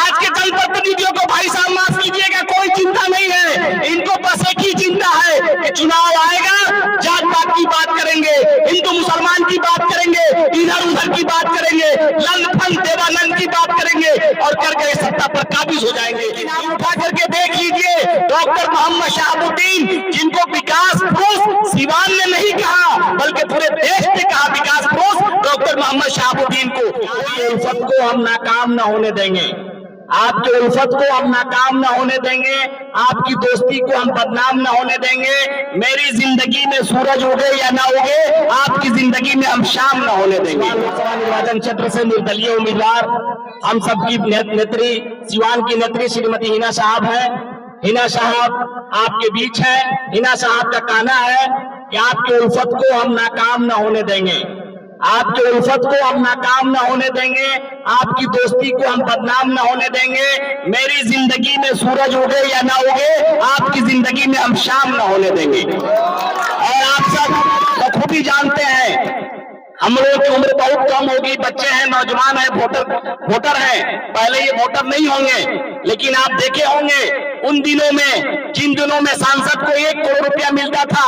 आज के जनप्रतिनिधियों को भाई साहब माफ कीजिएगा, कोई चिंता नहीं है। इनको बस एक ही चिंता है कि चुनाव आएगा, जात पात की बात करेंगे, हिंदू मुसलमान की बात करेंगे, इधर उधर की बात करेंगे, लंदफंद देवानंद की बात करेंगे और करके सत्ता पर काबिज हो जाएंगे। नाम उठा करके देख लीजिए, डॉक्टर मोहम्मद शहाबुद्दीन, जिनको विकास पुरुष सिवान ने नहीं कहा बल्कि पूरे देश ने कहा विकास पुरुष डॉक्टर मोहम्मद शहाबुद्दीन को। आपकी उल्फत को हम नाकाम न होने देंगे, आपकी उल्फत को हम नाकाम न होने देंगे, आपकी दोस्ती को हम बदनाम न होने देंगे। मेरी जिंदगी में सूरज उगे या ना उगे, आपकी जिंदगी में हम शाम न होने देंगे। लोकसभा निर्वाचन क्षेत्र से निर्दलीय उम्मीदवार हम सबकी नेत्री, सिवान की नेत्री श्रीमती हिना साहब है। हिना साहब आपके बीच है। हिना साहब का कहना है कि आपकी उल्फत को हम नाकाम न होने देंगे, आपकी उल्फत को हम नाकाम न होने देंगे, आपकी दोस्ती को हम बदनाम न होने देंगे। मेरी जिंदगी में सूरज उगे या ना उगे, आपकी जिंदगी में हम शाम न होने देंगे। और आप सब बखूबी जानते हैं, हम लोग की उम्र बहुत कम होगी, बच्चे हैं, नौजवान हैं, वोटर हैं। पहले ये वोटर नहीं होंगे, लेकिन आप देखे होंगे उन दिनों में, जिन दिनों में सांसद को 1 करोड़ रुपया मिलता था,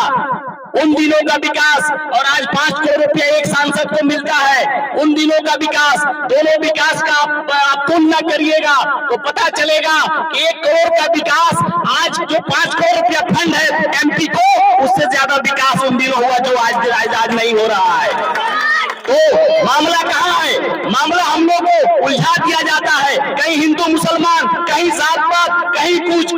उन दिनों का विकास और आज 5 करोड़ रुपया एक सांसद को मिलता है, उन दिनों का विकास, दोनों विकास का आप तुलना करिएगा तो पता चलेगा कि 1 करोड़ का विकास आज जो 5 करोड़ रुपया फंड है एमपी को, उससे ज्यादा विकास उन दिनों हुआ जो आज नहीं हो रहा है। तो मामला कहाँ है? मामला हम लोग को उलझा दिया जाता है, कहीं हिंदू मुसलमान, कहीं जात पात, कहीं कुछ,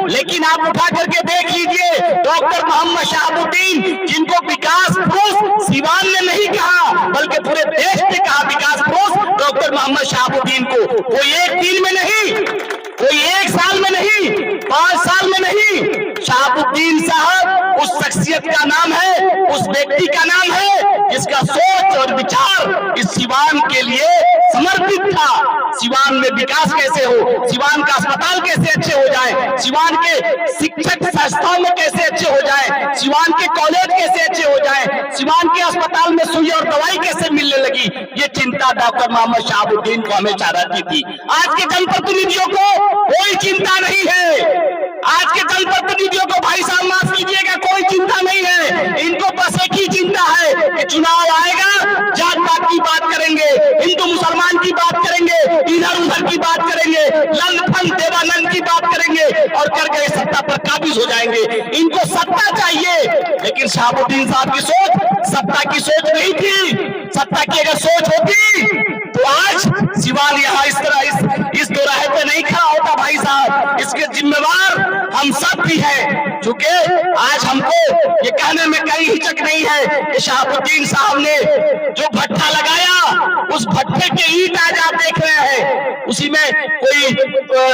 लेकिन आप उठा करके देख लीजिए, डॉक्टर मोहम्मद शहाबुद्दीन, जिनको विकास पुरुष सिवान ने नहीं कहा बल्कि पूरे देश ने कहा विकास पुरुष डॉक्टर मोहम्मद शहाबुद्दीन को, कोई एक दिन में नहीं, कोई 1 साल में नहीं, 5 साल में नहीं, शहाबुद्दीन साहब उस शख्सियत का नाम है, उस व्यक्ति का नाम है जिसका सोच और विचार इस सिवान के लिए समर्पित था। सिवान में विकास कैसे हो, सिवान का अस्पताल कैसे अच्छे हो जाए, सिवान के शिक्षक संस्थाओं में कैसे अच्छे हो जाए, सिवान के कॉलेज कैसे अच्छे हो जाए, सिवान के अस्पताल में सुई और दवाई कैसे मिलने लगी, ये चिंता डॉक्टर मोहम्मद शहाबुद्दीन को हमेशा रहती थी। आज के जनप्रतिनिधियों को कोई चिंता नहीं है, आज के जनप्रतिनिधियों को भाई साहब माफ कीजिएगा, कोई चिंता नहीं है। इनको बस एक ही चिंता है कि चुनाव आएगा, जात पात की बात करेंगे, हिंदू मुसलमान की बात करेंगे, इधर उधर की बात करेंगे, लंदफंद देवानंद की बात करेंगे और करके सत्ता पर काबिज हो जाएंगे। इनको सत्ता चाहिए, लेकिन शहाबुद्दीन साहब की सोच सत्ता की सोच नहीं थी। सत्ता की अगर सोच होती तो आज सिवान यहाँ इस दोराहे पे नहीं खड़ा होता भाई साहब। इसके जिम्मेवार हम सब भी हैं, क्योंकि आज हमको ये कहने में कहीं हिचक नहीं है कि शहाबुद्दीन साहब ने जो भट्ठा लगाया, उस भट्ठे के ईंट आज आप देख रहे हैं, उसी में कोई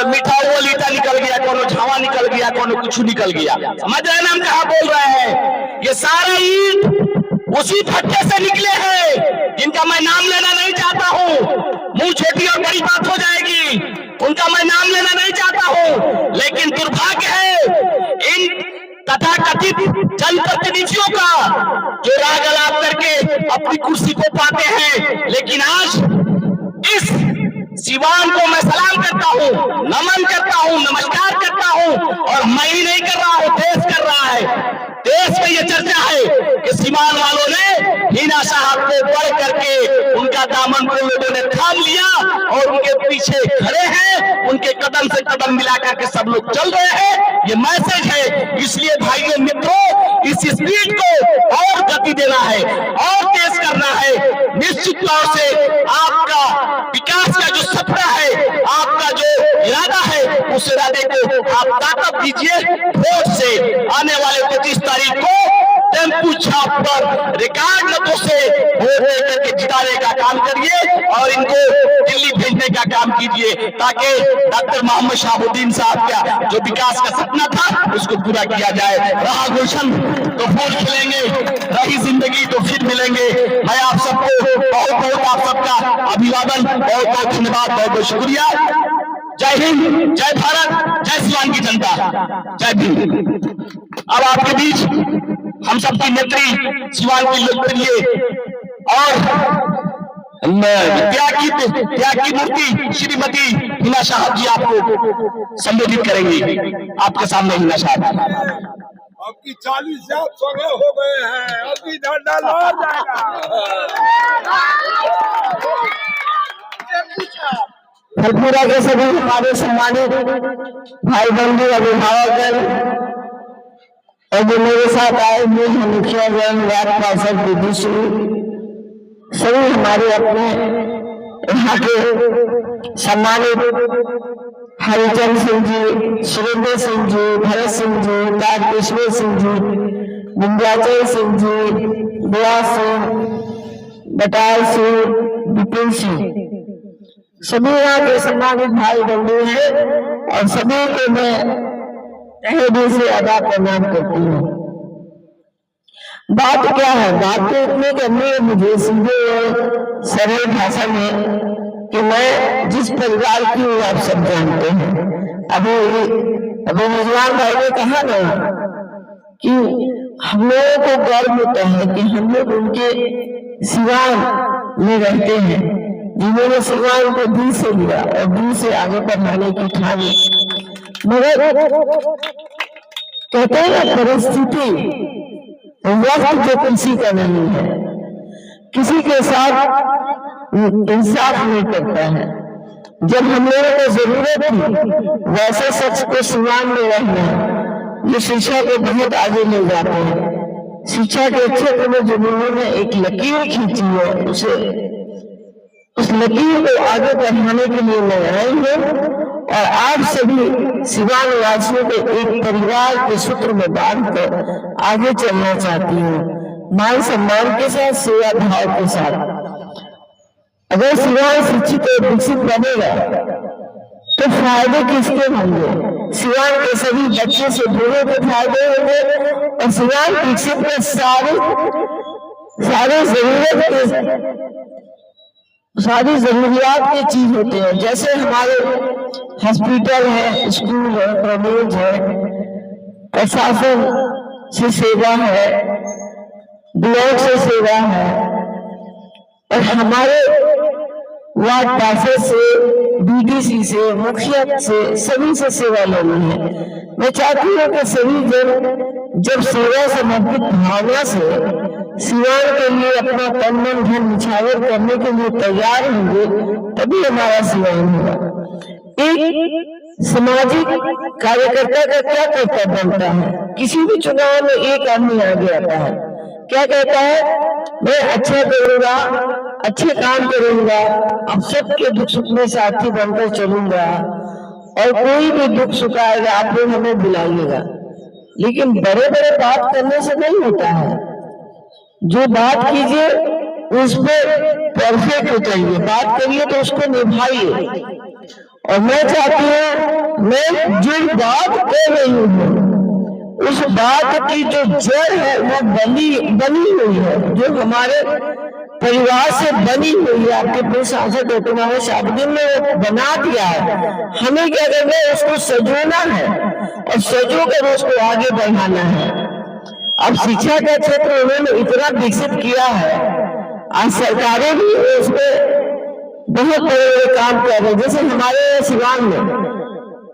मीठा हुआ लीटा निकल गया, कोनो झावा निकल गया, कोनो कुछ निकल गया। समझ रहे हैं हम कहाँ बोल रहे हैं? ये सारे ईंट उसी भट्टे से निकले हैं, जिनका मैं नाम लेना नहीं चाहता हूँ, मुंह छोटी और बड़ी बात हो जाएगी, उनका मैं नाम लेना नहीं चाहता हूँ। लेकिन दुर्भाग्य है इन तथाकथित जनप्रतिनिधियों का, जो राग अलाप करके अपनी कुर्सी को पाते हैं। लेकिन आज इस सिवान को मैं सलाम करता हूँ, नमन करता हूँ, नमस्कार करता हूँ, और मैं ही नहीं कर रहा हूँ, देश कर रहा है। देश में ये चर्चा है कि सिवान वालों ने हिना साहब को बढ़ करके उनका दामन को लोगों ने थाम लिया और उनके पीछे खड़े हैं, उनके कदम से कदम मिला करके सब लोग चल रहे हैं। ये मैसेज है, इसलिए भाइयों मित्रों, इस स्पीड को और गति देना है और तेज करना है। निश्चित तौर से आपका विकास का जो सपना है, आपका जो इरादा है, उस इरादे को आप ताकत दीजिए वोट से। आने वाले 25 तारीख को टेम्पू छाप पर रिकॉर्ड मतों से वोट लेकर के जिताने का काम करिए और इनको दिल्ली भेजने का काम कीजिए, ताकि डॉक्टर मोहम्मद शहाबुद्दीन साहब का जो विकास का सपना था उसको पूरा किया जाए। रहा गुलशन तो फूल खिलेंगे, रही जिंदगी तो फिर मिलेंगे। मैं आप सबको बहुत बहुत आप सबका अभिवादन, बहुत बहुत धन्यवाद, बहुत बहुत शुक्रिया। जय हिंद, जय भारत, जय सिवान की जनता, जय भीम। अब आपके बीच हम सबकी नेत्री, सिवान की लोकप्रिय और त्याग की मूर्ति श्रीमती हिना साहब जी आपको संबोधित करेंगी। आपके सामने हिना साहब। आपकी 40 समय हो गए हैं, अभी डंडा लौट जाएगा। फलपुरा के सभी हमारे सम्मानित भाई बंधु अभिभावक और जो मेरे साथ आए हुए हैं मुखिया गण वार्ड पार्षद विद्युत सभी हमारे अपने यहाँ के सम्मानित हरिचंद सिंह जी, सुरेंद्र सिंह जी, भरत सिंह जी, तारकेश्वर सिंह जी, विंध्याचल सिंह जी, बुआ सिंह, बटाल सिंह, विपिन सिंह, सभी यहाँ के सम्मानित भाई बंधु हैं और सभी को मैं तहे दिल से अदा प्रणाम करती हूँ। बात क्या है, बात तो इतनी करनी है मुझे सीधे और सरल भाषा में कि मैं जिस परिवार की हूँ आप सब जानते हैं। अभी मुजवान भाई ने कहा ना कि हम लोगों को गर्व होता है कि हम लोग उनके सिवान में रहते हैं जिन्होंने सिवान को दिल से लिया और दिल से आगे बढ़ाने की ठानी। मगर कहते हैं परिस्थिति वक्त जो किसी का नहीं है, किसी के साथ इंसाफ नहीं करता है। जब हम लोगों को जरूरत थी वैसे शख्स को सिवान में रहना जो शिक्षा को बहुत आगे ले जाते हैं, शिक्षा के क्षेत्र में जो उन्होंने एक लकीर खींची है उस लकीर को आगे बढ़ाने के लिए मैं आई हूँ और आप सभी सिवान वासियों को एक परिवार के सूत्र में बांधकर आगे चलना चाहती हूँ, मान सम्मान के साथ, सेवा भाव के साथ। अगर सिवान शिक्षित और विकसित बनेगा तो फायदे किसके होंगे? सिवान के सभी बच्चे से बूढ़े के फायदे होंगे और सिवान विकसित में सारी जरूरियात के चीज होते हैं। जैसे हमारे हॉस्पिटल है, स्कूल है, कॉलेज है, प्रशासन से सेवा है, ब्लॉक से सेवा है और हमारे वार्ड पार्षद से, बीडीसी से, मुखिया से, सभी से सेवा लेनी है। मैं चाहती हूँ कि सभी जन जब सेवा समर्पित भावना से सिवान के लिए अपना तन मन धन निछावर करने के लिए तैयार होंगे तभी हमारा सिवान होगा। एक सामाजिक कार्यकर्ता का क्या कर्तव्य बनता है? किसी भी चुनाव में एक आदमी आगे आता है, क्या कहता है? मैं अच्छा करूंगा, अच्छे काम करूंगा, अब सबके दुख सुख में साथी बनकर चलूंगा और कोई भी दुख सुख आएगा आप लोग हमें बुलाइएगा। लेकिन बड़े बड़े बात करने से नहीं होता है, जो बात कीजिए उस पर परफेक्ट उतरिए, बात करिए तो उसको निभाइए। और मैं चाहती हूँ मैं जो बात कर रही हूँ उस बात की जो जड़ है वो बनी हुई है, जो हमारे परिवार से बनी हुई है। आपके पूर्व सांसद डॉक्टर मोहम्मद शहाबुद्दीन ने बना दिया है, हमें क्या करना है? उसको सजोना है और सजो कर उसको आगे बढ़ाना है। अब शिक्षा का क्षेत्र उन्होंने इतना विकसित किया है, आज सरकारें भी उस पर बहुत बड़े काम कर रहे हैं। जैसे हमारे सिवान में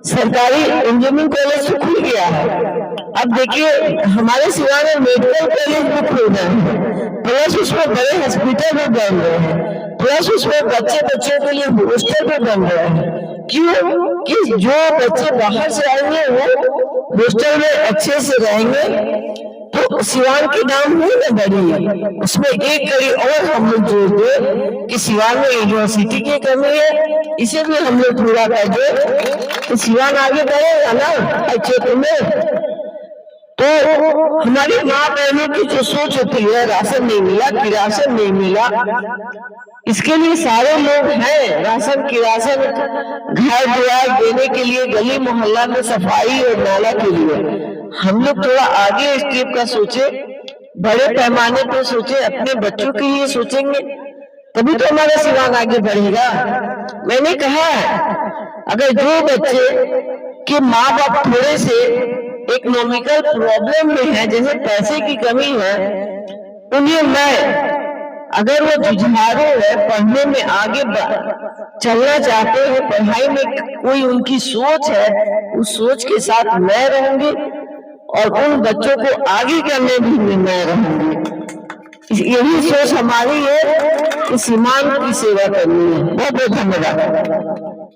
सरकारी इंजीनियरिंग कॉलेज तो खुल गया है, अब देखिए हमारे सिवान में मेडिकल कॉलेज भी खुल गए हैं, प्लस उसमें बड़े हॉस्पिटल भी बन रहे हैं, प्लस उसमें बच्चों के लिए हॉस्टल भी बन रहे हैं। क्यों? कि जो बच्चे बाहर से आएंगे वो हॉस्टल में अच्छे से रहेंगे तो सिवान की नाम नहीं न बढ़ी। उसमें एक कड़ी और हम लोग जोड़ दे कि सिवान में यूनिवर्सिटी की कमी है, इसे भी हम लोग पूरा कर दे तो सिवान आगे बढ़ेगा ना हर क्षेत्र में। तो हमारी माँ बहनों की जो सोच होती है, राशन नहीं मिला, किरासन नहीं मिला, इसके लिए सारे लोग हैं, राशन किरासन घर द्वार देने के लिए, गली मोहल्ला में सफाई और नाला के लिए हम लोग थोड़ा आगे स्टेप का सोचे, बड़े पैमाने पर सोचे, अपने बच्चों के लिए सोचेंगे तभी तो हमारा सिवान आगे बढ़ेगा। मैंने कहा अगर जो बच्चे के माँ बाप थोड़े से इकोनॉमिकल प्रॉब्लम में है, जैसे पैसे की कमी है, उन्हें मैं अगर वो जुझारू है, पढ़ने में आगे चलना चाहते हैं, पढ़ाई में कोई उनकी सोच है, उस सोच के साथ मैं रहूंगी और उन बच्चों को आगे करने भी में मैं रहूंगी। यही सोच हमारी है कि सीमांत की सेवा करनी है। बहुत बहुत धन्यवाद।